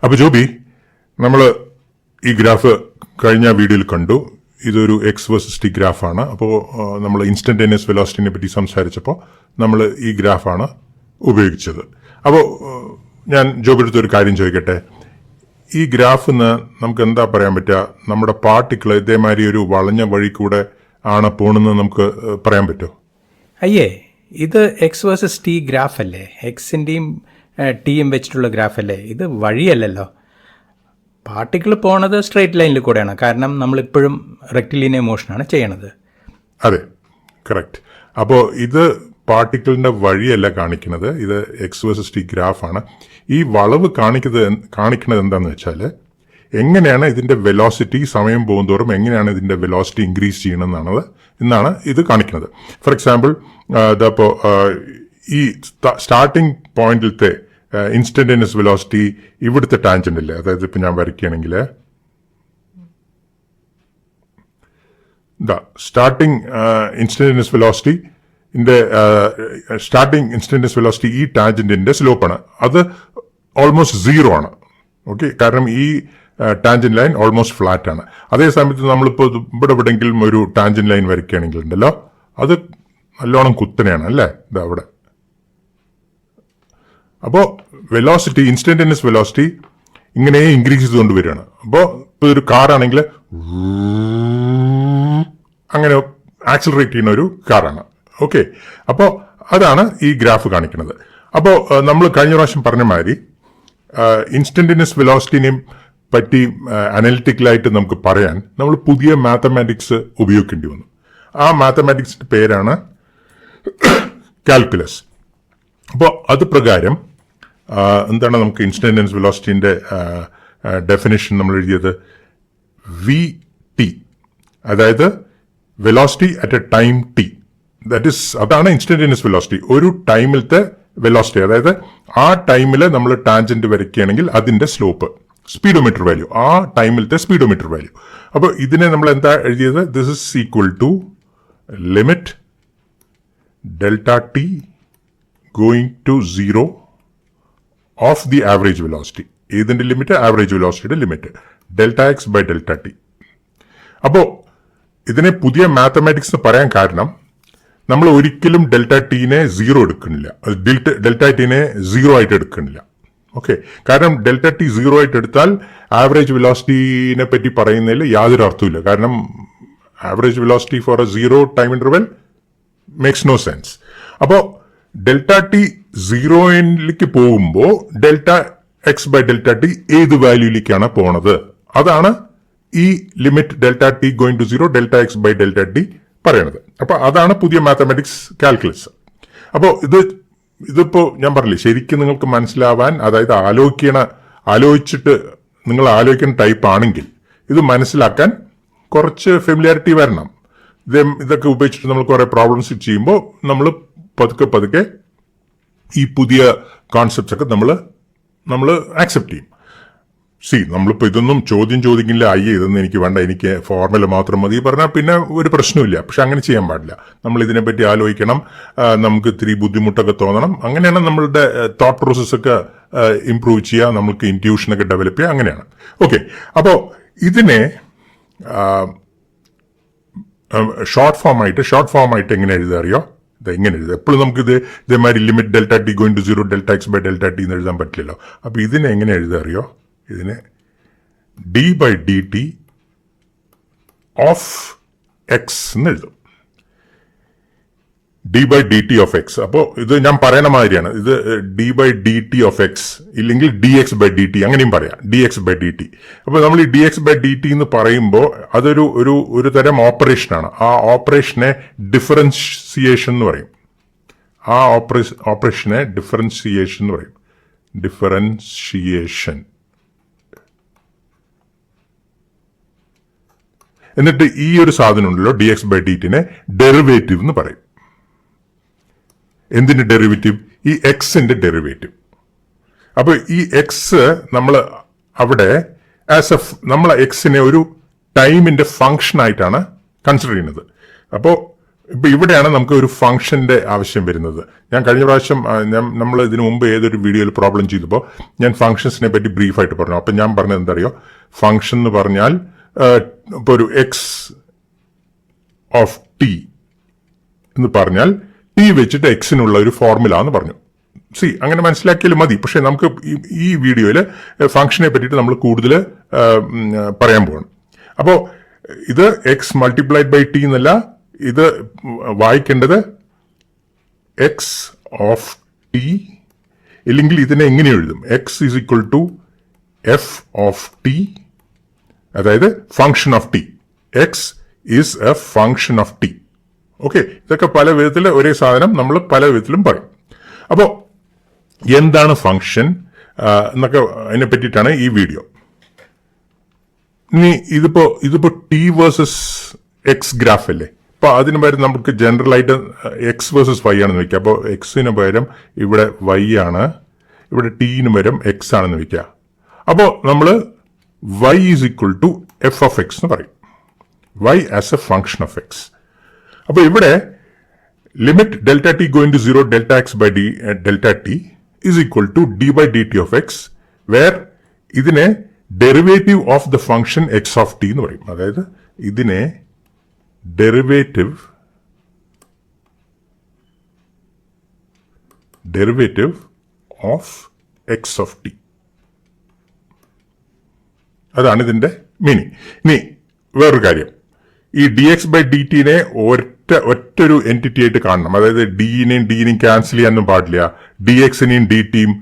അപ്പോൾ ജോബി, നമ്മൾ ഈ ഗ്രാഫ് കഴിഞ്ഞ വീഡിയോയിൽ കണ്ടു. ഇതൊരു എക്സ് വേഴ്സസ് ടി ഗ്രാഫാണ്. അപ്പോൾ നമ്മൾ ഇൻസ്റ്റന്റേനിയസ് വെലോസിറ്റിനെ പറ്റി സംസാരിച്ചപ്പോൾ നമ്മൾ ഈ ഗ്രാഫാണ് ഉപയോഗിച്ചത്. അപ്പോൾ ഞാൻ ജോബിയുടെ അടുത്ത് ഒരു കാര്യം ചോദിക്കട്ടെ. ഈ ഗ്രാഫിന്ന് നമുക്ക് എന്താ പറയാൻ പറ്റുക? നമ്മുടെ പാർട്ടിക്കിൾ ഇതേമാതിരി ഒരു വളഞ്ഞ വഴി കൂടെ ആണ് പോണെന്ന് നമുക്ക് പറയാൻ പറ്റുമോ? അയ്യേ, ഇത് എക്സ് വേഴ്സസ് ടി ഗ്രാഫ് അല്ലേ? എക്സിൻ്റെയും ടിയും വെച്ചിട്ടുള്ള ഗ്രാഫ് അല്ലേ? ഇത് വഴിയല്ലല്ലോ. പാർട്ടിക്കിൾ പോണത് സ്ട്രെയിറ്റ് ലൈനിൽ കൂടെയാണ്. കാരണം നമ്മളിപ്പോഴും റെക്റ്റിലീനിയർ മോഷനാണ് ചെയ്യണത്. അതെ, കറക്റ്റ്. അപ്പോൾ ഇത് പാർട്ടിക്കിളിൻ്റെ വഴിയല്ല കാണിക്കുന്നത്, ഇത് എക്സ് വേഴ്സസ് ടി ഗ്രാഫാണ്. ഈ വളവ് കാണിക്കുന്നത് എന്താണെന്ന് വെച്ചാൽ എങ്ങനെയാണ് ഇതിൻ്റെ വെലോസിറ്റി സമയം പോകുന്തോറും എങ്ങനെയാണ് ഇതിൻ്റെ വെലോസിറ്റി ഇൻക്രീസ് ചെയ്യണമെന്നാണ് ഇത് കാണിക്കുന്നത്. ഫോർ എക്സാമ്പിൾ, ഇതപ്പോൾ ഈ സ്റ്റാർട്ടിംഗ് പോയിന്റിലത്തെ ഇൻസ്റ്റന്റേനിയസ് വെലോസിറ്റി ഇവിടുത്തെ ടാൻജന്റ് ഇല്ലേ, അതായത് ഇപ്പം ഞാൻ വരയ്ക്കുകയാണെങ്കിൽ സ്റ്റാർട്ടിംഗ് ഇൻസ്റ്റന്റേനിയസ് വെലോസിറ്റി ഈ ടാൻജന്റിന്റെ സ്ലോപ്പാണ്. അത് ഓൾമോസ്റ്റ് 0 ആണ്. ഓക്കെ, കാരണം ഈ ടാൻജന്റ് ലൈൻ ഓൾമോസ്റ്റ് ഫ്ലാറ്റ് ആണ്. അതേ സമയത്ത് നമ്മളിപ്പോൾ ഇവിടെ എവിടെയെങ്കിലും ഒരു ടാൻജന്റ് ലൈൻ വരയ്ക്കുകയാണെങ്കിൽ ഉണ്ടല്ലോ, അത് നല്ലോണം കുത്തനെയാണ് അല്ലേ, ഇതാ അവിടെ. അപ്പോൾ വെലോസിറ്റി, ഇൻസ്റ്റന്റേനിയസ് വെലോസിറ്റി ഇങ്ങനെ ഇൻക്രീസ് ചെയ്തുകൊണ്ട് വരികയാണ്. അപ്പോൾ ഇപ്പോൾ ഒരു കാറാണെങ്കിൽ അങ്ങനെ ആക്സിലറേറ്റ് ചെയ്യുന്ന ഒരു കാറാണ്. ഓക്കെ, അപ്പോൾ അതാണ് ഈ ഗ്രാഫ് കാണിക്കുന്നത്. അപ്പോൾ നമ്മൾ കഴിഞ്ഞ പ്രാവശ്യം പറഞ്ഞ മാതിരി ഇൻസ്റ്റന്റേനിയസ് വെലോസിറ്റിനെയും പറ്റി അനലിറ്റിക്കലായിട്ട് നമുക്ക് പറയാൻ നമ്മൾ പുതിയ മാത്തമാറ്റിക്സ് ഉപയോഗിക്കേണ്ടി വന്നു. ആ മാത്തമാറ്റിക്സിന്റെ പേരാണ് കാൽക്കുലസ്. അപ്പോൾ അത് പ്രകാരം എന്താണ് നമുക്ക് ഇൻസ്റ്റന്റേനിയസ് വെലോസിറ്റിന്റെ ഡെഫിനിഷൻ നമ്മൾ എഴുതിയത്? വി ടി, അതായത് velocity at A time T. അതാണ് ഇൻസ്റ്റന്റേനിയസ് വെലോസിറ്റി, ഒരു ടൈമിലത്തെ വെലോസിറ്റി. അതായത് ആ ടൈമിൽ നമ്മൾ ടാൻജന്റ് വരയ്ക്കുകയാണെങ്കിൽ അതിന്റെ സ്ലോപ്പ്, സ്പീഡോമീറ്റർ വാല്യൂ, ആ ടൈമിലത്തെ സ്പീഡോമീറ്റർ വാല്യൂ. അപ്പോൾ ഇതിനെ നമ്മൾ എന്താ എഴുതിയത്? This is equal to limit delta T going to 0 of the average velocity. ഇതിന്റെ ലിമിറ്റ് ആവറേജ് വെലോസിറ്റിയുടെ limit delta X by delta T. അപ്പോൾ ഇതിനെ പുതിയ മാത്തമാറ്റിക്സ് എന്ന് പറയാൻ കാരണം നമ്മൾ ഒരിക്കലും ഡെൽറ്റ ടീനെ 0 എടുക്കുന്നില്ല, ഡെൽറ്റ ടീനെ 0 ആയിട്ട് എടുക്കുന്നില്ല. ഓക്കെ, കാരണം ഡെൽറ്റ ടി 0 ആയിട്ട് എടുത്താൽ ആവറേജ് വെലോസിറ്റിനെ പറ്റി പറയുന്നതിൽ യാതൊരു അർത്ഥമില്ല. കാരണം average velocity for a 0 time interval makes no sense. അപ്പോൾ ഡെൽറ്റ ടി 0ലേക്ക് പോകുമ്പോൾ delta X by delta t ഏത് വാല്യൂയിലേക്കാണ് പോണത്? അതാണ് ഈ limit delta T going to 0 delta X by delta t പറയണത്. അപ്പൊ അതാണ് പുതിയ മാത്തമാറ്റിക്സ് കാൽക്കുലസ്. അപ്പോൾ ഇതിപ്പോ ഞാൻ പറഞ്ഞില്ലേ, ശരിക്കും നിങ്ങൾക്ക് മനസ്സിലാവാൻ, അതായത് ആലോചിച്ചിട്ട് നിങ്ങൾ ആലോചിക്കുന്ന ടൈപ്പ് ആണെങ്കിൽ ഇത് മനസ്സിലാക്കാൻ കുറച്ച് ഫെമിലിയാരിറ്റി വരണം. ഇതൊക്കെ ഉപയോഗിച്ചിട്ട് നമ്മൾ കുറെ പ്രോബ്ലംസ് ചെയ്യുമ്പോൾ നമ്മൾ പതുക്കെ ഈ പുതിയ കോൺസെപ്റ്റ്സ് ഒക്കെ നമ്മൾ ആക്സെപ്റ്റ് ചെയ്യും. നമ്മളിപ്പോൾ ഇതൊന്നും ചോദിക്കില്ല, ഇതൊന്നും എനിക്ക് വേണ്ട, എനിക്ക് ഫോർമുല മാത്രം മതി പറഞ്ഞാൽ പിന്നെ ഒരു പ്രശ്നമില്ല. പക്ഷെ അങ്ങനെ ചെയ്യാൻ പാടില്ല. നമ്മൾ ഇതിനെപ്പറ്റി ആലോചിക്കണം, നമുക്ക് ഇത്തിരി ബുദ്ധിമുട്ടൊക്കെ തോന്നണം. അങ്ങനെയാണ് നമ്മളുടെ തോട്ട് പ്രോസസ്സൊക്കെ ഇംപ്രൂവ് ചെയ്യുക, നമുക്ക് ഇൻറ്റ്യൂഷനൊക്കെ ഡെവലപ്പ് ചെയ്യുക. അങ്ങനെയാണ്. ഓക്കെ, അപ്പോൾ ഇതിനെ ഷോർട്ട് ഫോം ആയിട്ട് എങ്ങനെ എഴുതാ അറിയോ? എങ്ങനെ എഴുതുക? എപ്പോഴും നമുക്കിത് ഇതേമാതിരി limit delta T going to 0 delta X by delta T എന്ന് എഴുതാൻ പറ്റില്ലല്ലോ. അപ്പോൾ ഇതിനെ എങ്ങനെ എഴുതാ അറിയോ? ഇതിനെ D by D T of X എന്ന് എഴുതും. D by D T of X. അപ്പോൾ ഇത് ഞാൻ പറയണ മാതിരിയാണ്. ഇത് D by D T of X, ഇല്ലെങ്കിൽ D X by D T, അങ്ങനെയും പറയാം. D X by D T. അപ്പോൾ നമ്മൾ ഈ D X by D T എന്ന് പറയുമ്പോൾ അതൊരു തരം ഓപ്പറേഷനാണ്. ആ ഓപ്പറേഷനെ ഡിഫറൻഷിയേഷൻ എന്ന് പറയും. ആ ഓപ്പറേഷനെ ഡിഫറൻഷിയേഷൻ എന്ന് പറയും. ഡിഫറൻഷിയേഷൻ. എന്നിട്ട് ഈ ഒരു സാധനം ഉണ്ടല്ലോ, ഡി എക്സ് ബൈ ഡി ടിനെ ഡെറിവേറ്റീവ് എന്ന് പറയും. എന്തിന്റെ ഡെറിവേറ്റീവ്? ഈ എക്സിന്റെ ഡെറിവേറ്റീവ്. അപ്പൊ ഈ എക്സ് നമ്മൾ അവിടെ നമ്മൾ എക്സിനെ ഒരു ടൈമിന്റെ ഫംഗ്ഷൻ ആയിട്ടാണ് കൺസിഡർ ചെയ്യുന്നത്. അപ്പോൾ ഇപ്പൊ ഇവിടെയാണ് നമുക്ക് ഒരു ഫംഗ്ഷന്റെ ആവശ്യം വരുന്നത്. ഞാൻ കഴിഞ്ഞ പ്രാവശ്യം നമ്മൾ ഇതിനു മുമ്പ് ഏതൊരു വീഡിയോയിൽ പ്രോബ്ലം ചെയ്തപ്പോൾ ഞാൻ ഫംഗ്ഷൻസിനെ പറ്റി ബ്രീഫായിട്ട് പറഞ്ഞു. അപ്പൊ ഞാൻ പറഞ്ഞത് എന്താ അറിയോ, ഫംഗ്ഷൻ എന്ന് പറഞ്ഞാൽ ഇപ്പൊ ഒരു എക്സ് ഓഫ് ടി എന്ന് പറഞ്ഞാൽ ടി വെച്ചിട്ട് എക്സിനുള്ള ഒരു ഫോർമുല എന്ന് പറഞ്ഞു. അങ്ങനെ മനസ്സിലാക്കിയാലും മതി. പക്ഷെ നമുക്ക് ഈ വീഡിയോയിൽ ഫംഗ്ഷനെ പറ്റിയിട്ട് നമ്മൾ കൂടുതൽ പറയാൻ പോകണം. അപ്പോൾ ഇത് എക്സ് മൾട്ടിപ്ലൈഡ് ബൈ ടി എന്നല്ല, ഇത് വായിക്കേണ്ടത് എക്സ് ഓഫ് ടി, ഇല്ലെങ്കിൽ ഇതിനെ എങ്ങനെ എഴുതും, X is equal to F of T, അതായത് function of T. X is a function of T. Okay, ഇതൊക്കെ പല വിധത്തിൽ ഒരേ സാധനം നമ്മൾ പല വിധത്തിലും പറയും. അപ്പോൾ എന്താണ് ഫംഗ്ഷൻ എന്നൊക്കെ അതിനെ പറ്റിയിട്ടാണ് ഈ വീഡിയോ. ഇനി ഇതിപ്പോ ടി വേഴ്സസ് എക്സ് ഗ്രാഫ് അല്ലേ. അപ്പൊ അതിന് പകരം നമുക്ക് ജനറൽ ആയിട്ട് എക്സ് വേഴ്സസ് വൈ ആണെന്ന് വെക്കുക. അപ്പോൾ എക്സിന് പകരം ഇവിടെ വൈ ആണ്, ഇവിടെ ടിന് പകരം എക്സ് ആണെന്ന് വെക്കുക. അപ്പോൾ നമ്മൾ Y is equal to F of X എന്ന് പറയും, Y as a function of X. അപ്പൊ ഇവിടെ limit delta T going to 0 delta X by D delta T is equal to D by D T of X, where ഇതിനെ derivative of the function X of T എന്ന് പറയും. അതായത് ഇതിനെ derivative of X of T, അതാണ് ഇതിന്റെ meaning. ഇനി വേറൊരു കാര്യം, ഈ ഡി എക്സ് ബൈ ഡി ടിനെ ഒറ്റൊരു എൻറ്റിറ്റി ആയിട്ട് കാണണം. അതായത് ഡിനെയും ക്യാൻസൽ ചെയ്യാനൊന്നും പാടില്ല. ഡി എക്സിനെയും ഡി ടിയും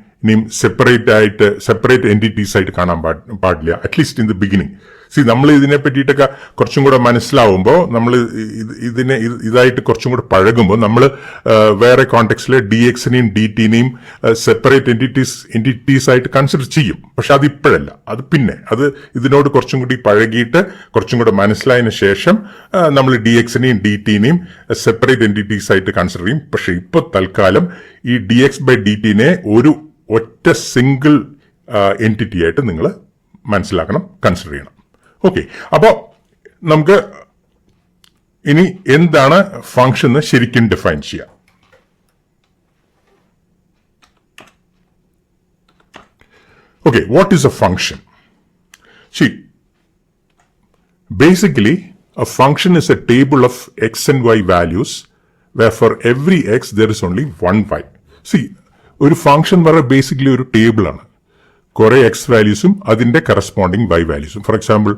സെപ്പറേറ്റ് എൻറ്റിറ്റീസ് ആയിട്ട് കാണാൻ പാടില്ല, അറ്റ്ലീസ്റ്റ് ഇൻ ദി ബിഗിനിങ്. നമ്മൾ ഇതിനെ പറ്റിയിട്ടൊക്കെ കുറച്ചും കൂടെ മനസ്സിലാവുമ്പോൾ, നമ്മൾ ഇതായിട്ട് കുറച്ചും കൂടെ പഴകുമ്പോൾ, നമ്മൾ വേറെ കോണ്ടെക്സ്റ്റിലെ ഡി എക്സിനെയും ഡി ടിനെയും സെപ്പറേറ്റ് എൻറ്റിറ്റീസ് ആയിട്ട് കൺസിഡർ ചെയ്യും. പക്ഷെ അത് ഇപ്പോഴല്ല, അത് പിന്നെ, അത് ഇതിനോട് കുറച്ചും കൂടി പഴകിയിട്ട് കുറച്ചും കൂടെ മനസ്സിലായതിനു ശേഷം നമ്മൾ ഡി എക്സിനെയും ഡി ടിനെയും സെപ്പറേറ്റ് എൻറ്റിറ്റീസ് ആയിട്ട് കൺസിഡർ ചെയ്യും. പക്ഷെ ഇപ്പോൾ തൽക്കാലം ഈ ഡി എക്സ് ബൈ ഡി ടിനെ ഒരു ഒറ്റ സിംഗിൾ എൻറ്റിറ്റി ആയിട്ട് നിങ്ങൾ മനസ്സിലാക്കണം, കൺസിഡർ ചെയ്യണം. ഓക്കെ, അപ്പോൾ നമുക്ക് ഇനി എന്താണ് ഫംഗ്ഷൻ എന്ന് ശരിക്കും ഡിഫൈൻ ചെയ്യാം. Okay, what is a function? Basically, a function is a table of x and y values where for every x there is only one y. ഒരു ഫംഗ്ഷൻ പറഞ്ഞാൽ ബേസിക്കലി ഒരു ടേബിൾ ആണ്. കുറെ എക്സ് വാല്യൂസും അതിന്റെ കറസ്പോണ്ടിങ് വൈ വാല്യൂസും. For example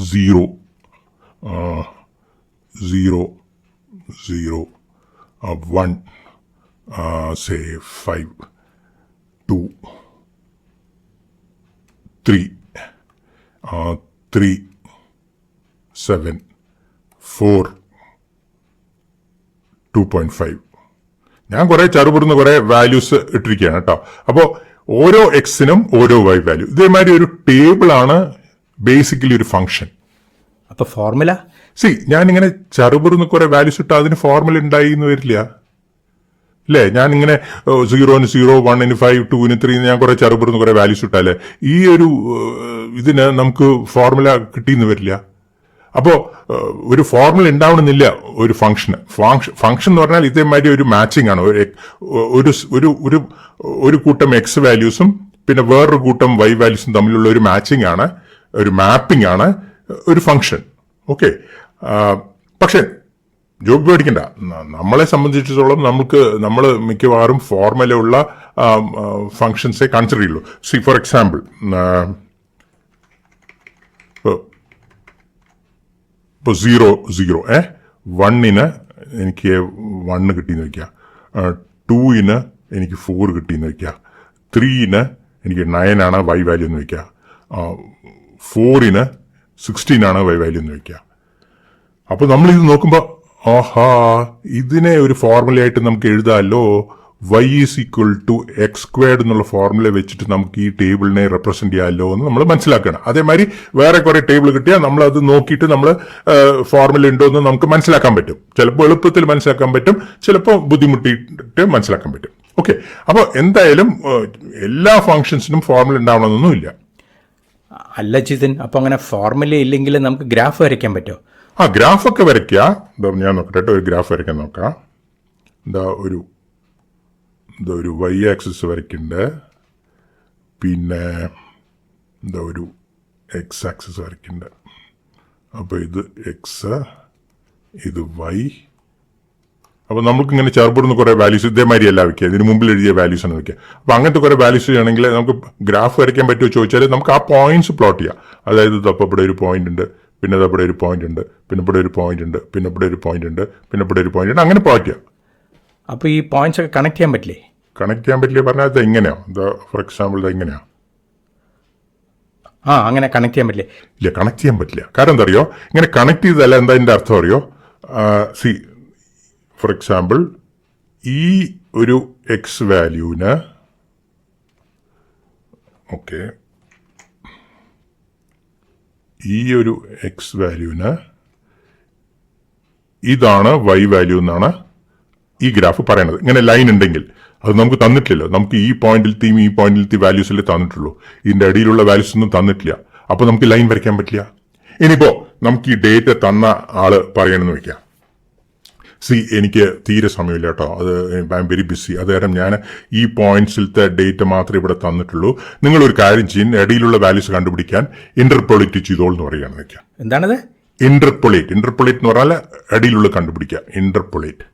0 0 0 1 say 5 2 3 3 7 4 2.5. ഞാൻ കുറെ ചെറുപുറന്ന് കുറെ വാല്യൂസ് ഇട്ടിരിക്കുകയാണ് കേട്ടോ. അപ്പോൾ ഓരോ എക്സിനും ഓരോ വൈ വാല്യൂ. ഇതേമാതിരി ഒരു ടേബിൾ ആണ് ബേസിക്കലി ഒരു ഫംഗ്ഷൻ. അപ്പൊ ഫോർമുല ഞാനിങ്ങനെ ചെറുപുറന്ന് കുറെ വാല്യൂസ് ഇട്ടാൽ അതിന് ഫോർമുല ഉണ്ടായി എന്ന് വരില്ല അല്ലേ. ഞാനിങ്ങനെ 0 0 1 5 2 3 ഞാൻ കുറെ ചെറുപുറന്ന് കുറെ വാല്യൂസ് ഇട്ടാലേ ഈ ഒരു ഇതിന് നമുക്ക് ഫോർമുല കിട്ടിയെന്ന് വരില്ല. അപ്പോ ഒരു ഫോർമുല ഉണ്ടാവണമെന്നില്ല ഒരു ഫംഗ്ഷന്. ഫംഗ്ഷൻ എന്ന് പറഞ്ഞാൽ ഇതേമാതിരി ഒരു മാച്ചിങ് ആണ്. ഒരു കൂട്ടം എക്സ് വാല്യൂസും പിന്നെ വേറൊരു കൂട്ടം വൈ വാല്യൂസും തമ്മിലുള്ള ഒരു മാച്ചിങ് ആണ്, ഒരു മാപ്പിംഗ് ആണ് ഒരു ഫംഗ്ഷൻ. ഓക്കെ, പക്ഷെ ജോബ് പേടിക്കണ്ട, നമ്മളെ സംബന്ധിച്ചിടത്തോളം നമ്മൾ മിക്കവാറും ഫോർമുല ഉള്ള ഫംഗ്ഷൻസേ കൺസിഡർ ചെയ്യുള്ളൂ. ഫോർ എക്സാമ്പിൾ ഇപ്പോൾ 0 0 1ന് എനിക്ക് 1 കിട്ടിയെന്ന് വയ്ക്കുക, 2ന് എനിക്ക് 4 കിട്ടിയെന്ന് വയ്ക്കുക, 3ന് എനിക്ക് 9 ആണ് വൈ വാല്യൂ എന്ന് വയ്ക്കുക, 4ന് 16 ആണ് വൈ വാല്യൂ എന്ന് വയ്ക്കുക. അപ്പോൾ നമ്മളിത് നോക്കുമ്പോൾ ഇതിനെ ഒരു ഫോർമുലയായിട്ട് നമുക്ക് എഴുതാമല്ലോ. y is equal to x squared എന്നുള്ള ഫോർമുല വെച്ചിട്ട് നമുക്ക് ഈ ടേബിളിനെ റെപ്രസെന്റ് ചെയ്യാമല്ലോ എന്ന് നമ്മൾ മനസ്സിലാക്കണം. അതേമാതിരി വേറെ കുറെ ടേബിൾ കിട്ടിയാൽ നമ്മൾ അത് നോക്കിയിട്ട് നമ്മൾ ഫോർമുല ഉണ്ടോ എന്ന് നമുക്ക് മനസ്സിലാക്കാൻ പറ്റും. ചിലപ്പോൾ എളുപ്പത്തിൽ മനസ്സിലാക്കാൻ പറ്റും, ചിലപ്പോൾ ബുദ്ധിമുട്ടിയിട്ട് മനസ്സിലാക്കാൻ പറ്റും. ഓക്കെ, അപ്പോൾ എന്തായാലും എല്ലാ ഫംഗ്ഷൻസിനും ഫോർമുല ഉണ്ടാവണമെന്നൊന്നുമില്ല. അല്ല ജിതിൻ, അപ്പോൾ അങ്ങനെ ഫോർമുല ഇല്ലെങ്കിൽ നമുക്ക് ഗ്രാഫ് വരയ്ക്കാൻ പറ്റുമോ? ആ ഗ്രാഫൊക്കെ വരയ്ക്കുക. എന്താ ഞാൻ നോക്കട്ടെ, ഒരു ഗ്രാഫ് വരയ്ക്കാൻ നോക്കാം. എന്താ ഒരു വൈ ആക്സിസ് വരയ്ക്കുന്നുണ്ട്, പിന്നെ എന്താ ഒരു എക്സ് ആക്സിസ് വരയ്ക്കുന്നുണ്ട്. അപ്പോൾ ഇത് എക്സ്, ഇത് വൈ. അപ്പോൾ നമുക്കിങ്ങനെ ചേർപ്പെടുന്ന കുറേ വാല്യൂസ് ഇതേമാതിരി അല്ല വയ്ക്കുക, ഇതിന് മുമ്പിൽ എഴുതിയ വാല്യൂസ് ആണ് വയ്ക്കുക. അപ്പോൾ അങ്ങനത്തെ കുറേ വാല്യൂസ് ചെയ്യണമെങ്കിൽ നമുക്ക് ഗ്രാഫ് വരയ്ക്കാൻ പറ്റുമോ ചോദിച്ചാൽ നമുക്ക് ആ പോയിന്റ്സ് പ്ലോട്ട് ചെയ്യാം. അതായത് അപ്പോൾ ഇവിടെ ഒരു പോയിന്റ് ഉണ്ട്, പിന്നെ ഇവിടെ ഒരു പോയിന്റ് ഉണ്ട്, പിന്നെ ഇവിടെ ഒരു പോയിന്റ് ഉണ്ട്, പിന്നെ ഇവിടെ ഒരു പോയിന്റ് ഉണ്ട്, പിന്നെ ഇവിടെ ഒരു പോയിന്റ് ഉണ്ട്, അങ്ങനെ പ്ലോട്ട് ചെയ്യാം. അപ്പോൾ ഈ പോയിന്റ്സ് ഒക്കെ കണക്ട് ചെയ്യാൻ പറ്റില്ലേ? കണക്ട് ചെയ്യാൻ പറ്റില്ല പറഞ്ഞാൽ ഇത് എങ്ങനെയോ, ഫോർ എക്സാമ്പിൾ ഇത് എങ്ങനെയാണ്? അങ്ങനെ കണക്ട് ചെയ്യാൻ പറ്റില്ലേ? ഇല്ല, കണക്ട് ചെയ്യാൻ പറ്റില്ല. കാരണം എന്താ അറിയോ, ഇങ്ങനെ കണക്ട് ചെയ്തല്ല എന്താ ഇതിൻ്റെ അർത്ഥം അറിയോ? സി ഫോർ എക്സാമ്പിൾ ഈ ഒരു എക്സ് വാല്യൂവിന്, ഓക്കെ, ഈ ഒരു എക്സ് വാല്യൂവിന് ഇതാണ് വൈ വാല്യൂ എന്നാണ് ഈ ഗ്രാഫ് പറയണത്. ഇങ്ങനെ ലൈൻ ഉണ്ടെങ്കിൽ അത് നമുക്ക് തന്നിട്ടില്ലല്ലോ. നമുക്ക് ഈ പോയിന്റിലത്തെയും ഈ പോയിന്റിലത്തെയും വാല്യൂസിലേ തന്നിട്ടുള്ളൂ, ഇതിന്റെ അടിയിലുള്ള വാല്യൂസ് ഒന്നും തന്നിട്ടില്ല. അപ്പോൾ നമുക്ക് ലൈൻ വരയ്ക്കാൻ പറ്റില്ല. ഇനിയിപ്പോ നമുക്ക് ഈ ഡേറ്റ തന്ന ആള് പറയണമെന്ന് വെക്കാം, സി എനിക്ക് തീരെ സമയമില്ല കേട്ടോ, അത് ഐ എം വെരി ബിസി, അത് കാരണം ഞാൻ ഈ പോയിന്റ്സിലത്തെ ഡേറ്റ മാത്രമേ ഇവിടെ തന്നിട്ടുള്ളൂ. നിങ്ങളൊരു കാര്യം ചെയ്യും, ഇടയിലുള്ള വാല്യൂസ് കണ്ടുപിടിക്കാൻ ഇന്റർപോളേറ്റ് ചെയ്തോൾ എന്ന് പറയുകയാണെന്ന് വെക്കാം. എന്താണത്? ഇന്റർപോളേറ്റ് എന്ന് പറഞ്ഞാൽ ഇടയിലുള്ള കണ്ടുപിടിക്കുക. ഇന്റർപോളേറ്റ്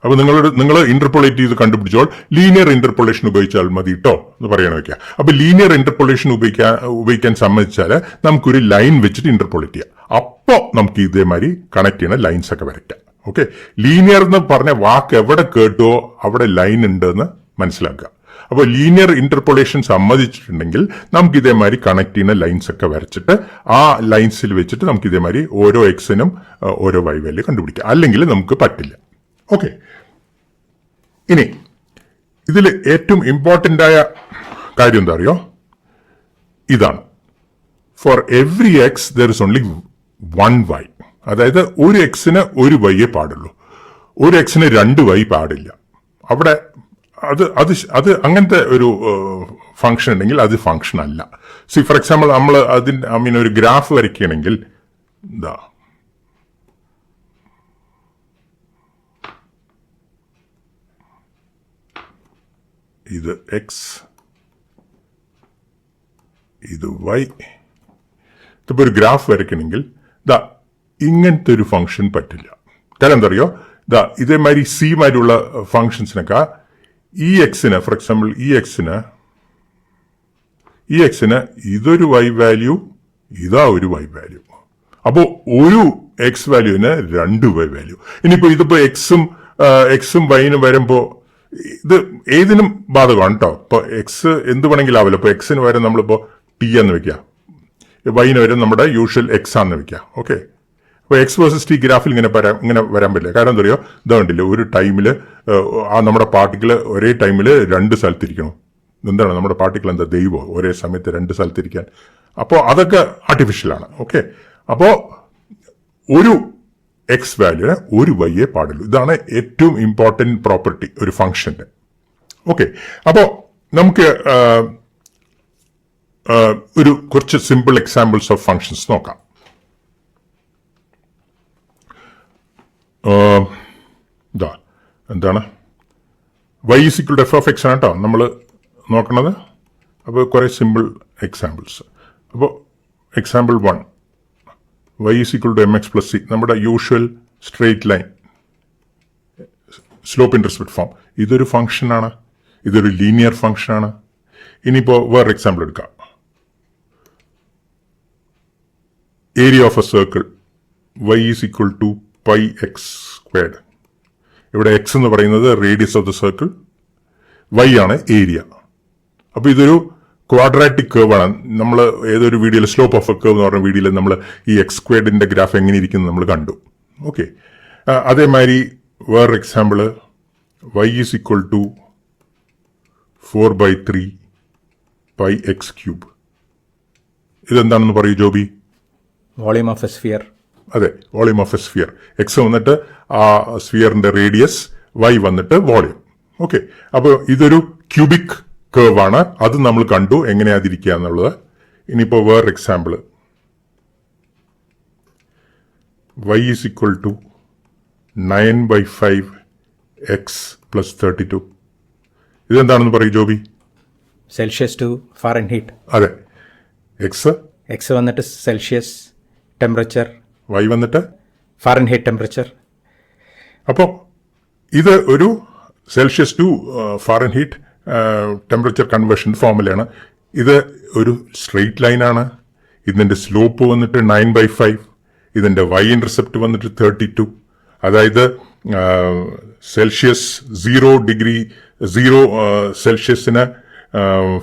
അപ്പൊ നിങ്ങൾ ഇന്റർപോളേറ്റ് ചെയ്ത് കണ്ടുപിടിച്ചോൾ. ലീനിയർ ഇന്റർപോളേഷൻ ഉപയോഗിച്ചാൽ മതി കേട്ടോ എന്ന് പറയണ വെക്കാം. അപ്പൊ ലീനിയർ ഇന്റർപോളേഷൻ ഉപയോഗിക്കാൻ സമ്മതിച്ചാൽ നമുക്കൊരു ലൈൻ വെച്ചിട്ട് ഇന്റർപോളേറ്റ് ചെയ്യാം. അപ്പോൾ നമുക്ക് ഇതേമാതിരി കണക്ട് ചെയ്യുന്ന ലൈൻസ് ഒക്കെ വരയ്ക്കാം. ഓക്കെ, ലീനിയർ എന്ന് പറഞ്ഞ വാക്ക് എവിടെ കേട്ടോ അവിടെ ലൈൻ ഉണ്ട് എന്ന് മനസ്സിലാക്കുക. അപ്പോൾ ലീനിയർ ഇന്റർപോളേഷൻ സമ്മതിച്ചിട്ടുണ്ടെങ്കിൽ നമുക്ക് ഇതേമാതിരി കണക്ട് ചെയ്യുന്ന ലൈൻസ് ഒക്കെ വരച്ചിട്ട് ആ ലൈൻസിൽ വെച്ചിട്ട് നമുക്ക് ഇതേമാതിരി ഓരോ എക്സിനും ഓരോ വൈ വാല്യൂ കണ്ടുപിടിക്കാം. അല്ലെങ്കിൽ നമുക്ക് പറ്റില്ല. ഓക്കെ, ഇനി ഇതിൽ ഏറ്റവും ഇമ്പോർട്ടൻ്റ് ആയ കാര്യം എന്താ അറിയോ? ഇതാണ്, for every x there is only one y. അതായത് ഒരു എക്സിന് ഒരു വൈയെ പാടുള്ളൂ, ഒരു എക്സിന് രണ്ട് വൈ പാടില്ല. അവിടെ അത് അങ്ങനത്തെ ഒരു ഫംഗ്ഷൻ ഉണ്ടെങ്കിൽ അത് ഫംഗ്ഷൻ അല്ല. സി ഫോർ എക്സാമ്പിൾ നമ്മൾ ഒരു ഗ്രാഫ് വരയ്ക്കുകയാണെങ്കിൽ എന്താ, ഇത് എക്സ്, ഇത് വൈ. ഇതിപ്പോ ഒരു ഗ്രാഫ് വരയ്ക്കണമെങ്കിൽ ഇങ്ങനത്തെ ഒരു ഫംഗ്ഷൻ പറ്റില്ല. കാരണം എന്താ അറിയോ, ഇതേമാതിരി സി മാതിരിയുള്ള ഫംഗ്ഷൻസിനൊക്കെ ഈ എക്സിന്, ഫോർ എക്സാമ്പിൾ ഈ എക്സിന് ഇതൊരു വൈ വാല്യൂ, ഇതാ ഒരു വൈ വാല്യൂ. അപ്പോൾ ഒരു എക്സ് വാല്യൂവിന് രണ്ട് വൈ വാല്യൂ. ഇതിപ്പോ എക്സും വൈനും വരുമ്പോ ഇത് ഏതിനും ബാധകമാണ് കേട്ടോ. ഇപ്പൊ എക്സ് എന്ത് വേണമെങ്കിലും ആവില്ല. ഇപ്പൊ എക്സിന് വരെ നമ്മളിപ്പോ ടി എന്ന് വെക്കാം, വൈന് വരെ നമ്മുടെ യൂഷ്വൽ എക്സ് ആണെന്ന് വെക്കാം. ഓക്കെ, അപ്പോൾ എക്സ് വേഴ്സസ് ടി ഗ്രാഫിൽ ഇങ്ങനെ വരാൻ പറ്റില്ല. കാരണം എന്താ പറയുക, ഇതുണ്ടല്ലോ ഒരു ടൈമിൽ നമ്മുടെ പാർട്ടിക്കിൾ ഒരേ ടൈമിൽ രണ്ട് സ്ഥലത്തിരിക്കണം. എന്താണ് നമ്മുടെ പാർട്ടിക്കിൾ, എന്താ ദൈവമോ ഒരേ സമയത്ത് രണ്ട് സ്ഥലത്തിരിക്കാൻ? അപ്പോൾ അതൊക്കെ ആർട്ടിഫിഷ്യലാണ്. ഓക്കെ, അപ്പോൾ ഒരു എക്സ് വാല്യൂന് ഒരു വൈയെ പാടുള്ളൂ. ഇതാണ് ഏറ്റവും ഇമ്പോർട്ടൻറ്റ് പ്രോപ്പർട്ടി ഒരു ഫംഗ്ഷന്റെ. ഓക്കെ, അപ്പോൾ നമുക്ക് കുറച്ച് സിമ്പിൾ എക്സാമ്പിൾസ് ഓഫ് ഫംഗ്ഷൻസ് നോക്കാം. എന്താണ് y equal to F of X ആണ് കേട്ടോ നമ്മൾ നോക്കണത്. അപ്പോൾ കുറേ സിമ്പിൾ എക്സാമ്പിൾസ്. അപ്പോൾ example 1, y equal to M X plus C, നമ്മുടെ usual straight line slope intercept form. ഇതൊരു ഫംഗ്ഷനാണ്, ഇതൊരു ലീനിയർ ഫംഗ്ഷനാണ്. ഇനിയിപ്പോൾ വേറൊരു എക്സാമ്പിൾ എടുക്കാം. Area of a circle y equal to pi X squared. ഇവിടെ എക്സ് എന്ന് പറയുന്നത് radius of the circle, Y ആണ് ഏരിയ. അപ്പൊ ഇതൊരു ക്വാഡ്രാറ്റിക് കേവ് ആണ്. നമ്മൾ ഏതൊരു വീഡിയോയിൽ സ്ലോപ്പ് ഓഫ് എ കേവ് എന്ന് പറഞ്ഞ വീഡിയോയിൽ നമ്മൾ ഈ എക്സ് സ്ക്വയർഡിന്റെ ഗ്രാഫ് എങ്ങനെ ഇരിക്കുന്നു നമ്മൾ കണ്ടു. ഓക്കെ, അതേമാതിരി വേറൊരു example y is equal to 4/3 pi X cube. ഇതെന്താണെന്ന് പറയൂ Joby? Volume of a sphere. അതെ, volume of a sphere. X വന്നിട്ട് ആ സ്ഫിയറിന്റെ റേഡിയസ്, വൈ വന്നിട്ട് വോളിയം. ഓക്കെ, അപ്പോൾ ഇതൊരു ക്യൂബിക് കേർവ് ആണ്. അത് നമ്മൾ കണ്ടു എങ്ങനെയാ അതിരിക്കുക എന്നുള്ളത്. ഇനിയിപ്പോൾ വേറൊരു example, y is equal to 9/5 x + 32. ഇതെന്താണെന്ന് പറയൂ ജോബി. Celsius to Fahrenheit. അതെ, എക്സ് വന്നിട്ട് സെൽഷ്യസ് ടെമ്പറേച്ചർ, y വന്നിട്ട് ഫാരൻഹീറ്റ് ടെമ്പറേച്ചർ. അപ്പോൾ ഇത് ഒരു Celsius to Fahrenheit temperature conversion ഫോർമുലയാണ്. ഇത് ഒരു സ്ട്രെയിറ്റ് ലൈനാണ്. ഇതിൻ്റെ സ്ലോപ്പ് വന്നിട്ട് 9/5. ഇതിൻ്റെ y ഇന്റർസെപ്റ്റ് വന്നിട്ട് 32. അതായത് സെൽഷ്യസ് 0 സെൽഷ്യസിന്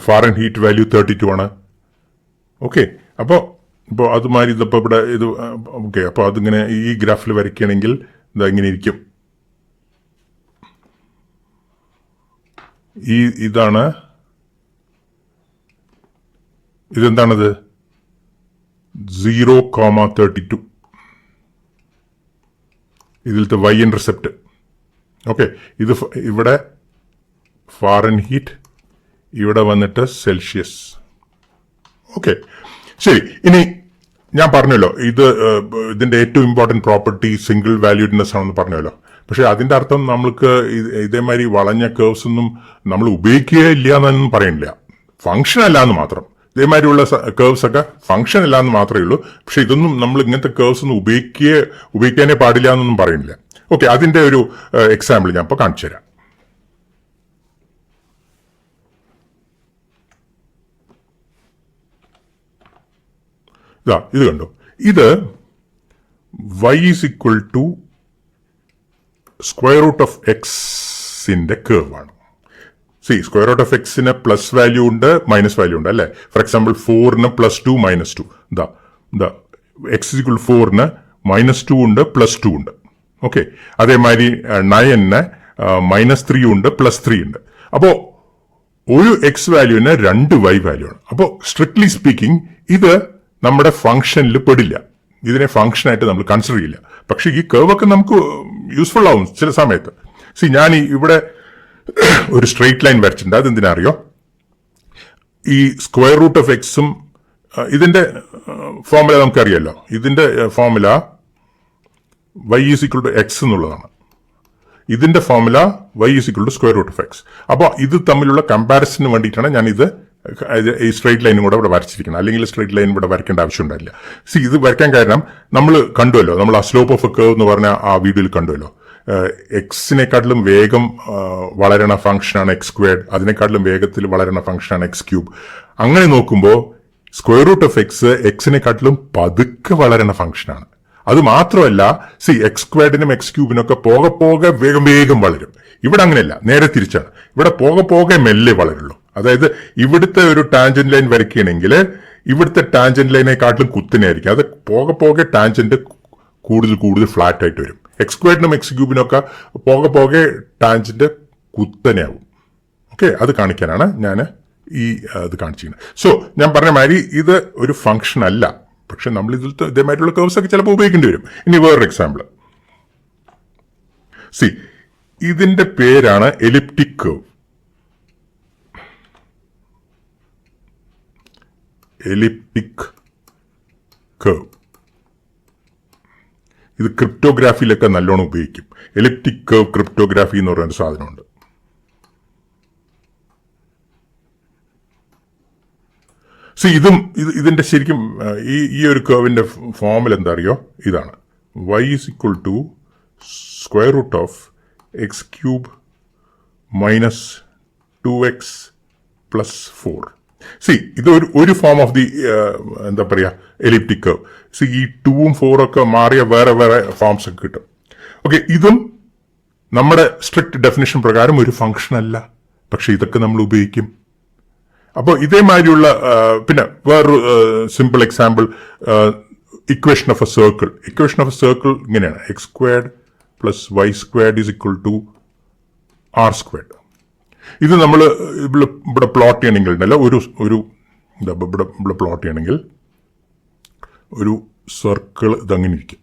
ഫാരൻഹീറ്റ് വാല്യൂ 32 ആണ്. ഓക്കെ, അപ്പോൾ അതുമാതിരി ഇതിപ്പോൾ ഇവിടെ ഇത് ഓക്കെ. അപ്പോൾ അതിങ്ങനെ ഈ ഗ്രാഫിൽ വരയ്ക്കുകയാണെങ്കിൽ ഇതാ ഇങ്ങനെ ഇരിക്കും. ഇതാണ്, ഇതെന്താണത്, 0,32 ഇതിലത്തെ y ഇന്റർസെപ്റ്റ്. ഓക്കെ, ഇത് ഇവിടെ ഫാരൻഹീറ്റ്, ഇവിടെ വന്നിട്ട് സെൽഷ്യസ്. ഓക്കെ, ശരി. ഇനി ഞാൻ പറഞ്ഞല്ലോ ഇതിന്റെ ഏറ്റവും ഇമ്പോർട്ടൻറ്റ് പ്രോപ്പർട്ടി സിംഗിൾ വാല്യൂഡ്നെസ് ആണെന്ന് പറഞ്ഞല്ലോ. പക്ഷെ അതിന്റെ അർത്ഥം നമ്മൾക്ക് ഇതേമാതിരി വളഞ്ഞ കേർവ്സ് ഒന്നും നമ്മൾ ഉപയോഗിക്കുകയില്ല എന്നൊന്നും പറയുന്നില്ല. ഫംഗ്ഷൻ അല്ല എന്ന് മാത്രം. ഇതേമാതിരിയുള്ള കേർവ്സ് ഒക്കെ ഫംഗ്ഷൻ അല്ല എന്ന് മാത്രമേ ഉള്ളൂ. പക്ഷെ ഇതൊന്നും നമ്മൾ ഇങ്ങനത്തെ കേർവ്സ് ഒന്നും ഉപയോഗിക്കാനേ പാടില്ല എന്നൊന്നും പറയുന്നില്ല. ഓക്കെ, അതിന്റെ ഒരു എക്സാമ്പിൾ ഞാൻ ഇപ്പോൾ കാണിച്ചു തരാം. ഇത് കണ്ടോ, ഇത് y is equal to square root of എക്സിന്റെ കേർവ് ആണ്. സ്ക്വയർ റൂട്ട് ഓഫ് എക്സിന് പ്ലസ് വാല്യൂ ഉണ്ട്, മൈനസ് വാല്യൂ ഉണ്ട് അല്ലേ. ഫോർ എക്സാമ്പിൾ 4ന് +2 -2. എക്സ് ഈക്വൽ 4ന് -2 ഉണ്ട്, +2 ഉണ്ട്. ഓക്കെ, അതേമാതിരി 9ന് -3 ഉണ്ട്, +3 ഉണ്ട്. അപ്പോൾ ഒരു എക്സ് വാല്യൂവിന് 2 y വാല്യൂ ആണ്. അപ്പോൾ സ്ട്രിക്ട്ലി സ്പീക്കിംഗ് ഇത് നമ്മുടെ ഫംഗ്ഷനിൽ പെടില്ല. ഇതിനെ ഫംഗ്ഷനായിട്ട് നമ്മൾ കൺസിഡർ ചെയ്യില്ല. പക്ഷെ ഈ കേർവ് ഒക്കെ നമുക്ക് യൂസ്ഫുൾ ആവും ചില സമയത്ത്. ഞാൻ ഇവിടെ ഒരു സ്ട്രെയിറ്റ് ലൈൻ വരച്ചിട്ടുണ്ട്. അതെന്തിനാ അറിയോ, ഈ സ്ക്വയർ റൂട്ട് ഓഫ് എക്സും ഇതിന്റെ ഫോർമുല നമുക്കറിയാലോ. ഇതിന്റെ formula y is equal to x എന്നുള്ളതാണ്. ഇതിന്റെ formula y is equal to square root of X. അപ്പോൾ ഇത് തമ്മിലുള്ള കമ്പാരിസണിന് വേണ്ടിയിട്ടാണ് ഞാൻ ഈ സ്ട്രെയിറ്റ് ലൈനും കൂടെ ഇവിടെ വരച്ചിരിക്കണം. അല്ലെങ്കിൽ സ്ട്രെയിറ്റ് ലൈൻ ഇവിടെ വരയ്ക്കേണ്ട ആവശ്യം ഉണ്ടായില്ല. ഇത് വരയ്ക്കാൻ കാരണം നമ്മൾ കണ്ടുവല്ലോ, നമ്മൾ ആ സ്ലോപ്പ് ഓഫ് എ കർവ് എന്ന് പറഞ്ഞ ആ വീഡിയോയിൽ കണ്ടുവല്ലോ. എക്സിനെക്കാട്ടിലും വേഗം വളരണ ഫംഗ്ഷനാണ് x², അതിനെക്കാട്ടിലും വേഗത്തിൽ വളരണ ഫംഗ്ഷനാണ് x³. അങ്ങനെ നോക്കുമ്പോൾ സ്ക്വയർ റൂട്ട് ഓഫ് എക്സിനെക്കാട്ടിലും പതുക്കെ വളരണ ഫംഗ്ഷനാണ്. അത് മാത്രമല്ല x²നും x³ ഒക്കെ പോകെ പോകെ വേഗം വേഗം വളരും. ഇവിടെ അങ്ങനെയല്ല, നേരെ തിരിച്ചാണ്. ഇവിടെ പോകെ പോകെ മെല്ലെ വളരുള്ളൂ. അതായത് ഇവിടുത്തെ ഒരു ടാൻജന്റ് ലൈൻ വരയ്ക്കുകയാണെങ്കിൽ ഇവിടുത്തെ ടാൻജന്റ് ലൈനെക്കാട്ടിലും കുത്തനെയായിരിക്കും. അത് പോകെ പോകെ ടാൻജന്റ് കൂടുതൽ കൂടുതൽ ഫ്ലാറ്റ് ആയിട്ട് വരും. x²നും x³ ഒക്കെ പോകെ പോകെ ടാൻജന്റ് കുത്തനെയാവും. ഓക്കെ, അത് കാണിക്കാനാണ് ഞാൻ ഇത് കാണിച്ചിരിക്കുന്നത്. ഞാൻ പറഞ്ഞ മാതിരി ഇത് ഒരു ഫംഗ്ഷൻ അല്ല. പക്ഷെ നമ്മൾ ഇതേമാതിരിയുള്ള കേർവ്സ് ഒക്കെ ചിലപ്പോൾ ഉപയോഗിക്കേണ്ടി വരും. ഇനി വേറൊരു എക്സാമ്പിൾ, ഇതിന്റെ പേരാണ് എലിപ്റ്റിക് കേർവ്. എലിപ്റ്റിക് കേർവ് ഇത് ക്രിപ്റ്റോഗ്രാഫിയിലൊക്കെ നല്ലോണം ഉപയോഗിക്കും. എലിപ്റ്റിക് കേർവ് ക്രിപ്റ്റോഗ്രാഫി എന്ന് പറയുന്ന സാധനമുണ്ട്. ഇതിന്റെ ശരിക്കും ഈ ഒരു കേർവിന്റെ ഫോർമുല എന്താ അറിയോ, ഇതാണ് y is equal to square root of x³ minus 2x plus 4. ഇത് ഒരു ഫോം ഓഫ് ദി എന്താ പറയാ എലിപ്റ്റിക് കേർവ്. ഈ 2ഉം 4ഉം ഒക്കെ മാറിയ വേറെ വേറെ ഫോംസ് ഒക്കെ കിട്ടും. ഓക്കെ, ഇതും നമ്മുടെ സ്ട്രിക്റ്റ് ഡെഫിനിഷൻ പ്രകാരം ഒരു ഫംഗ്ഷൻ അല്ല. പക്ഷെ ഇതൊക്കെ നമ്മൾ ഉപയോഗിക്കും. അപ്പോൾ ഇതേമാതിരിയുള്ള പിന്നെ വേറൊരു simple example, equation of a circle. Equation of a circle ഇങ്ങനെയാണ്, x² plus y² is equal to r². ഇത് നമ്മൾ ഇവിടെ പ്ലോട്ട് ചെയ്യണമെങ്കിൽ ഉണ്ടല്ലോ, ഇവിടെ പ്ലോട്ട് ചെയ്യണമെങ്കിൽ ഒരു സർക്കിൾ ഇതങ്ങനെ ഇരിക്കും.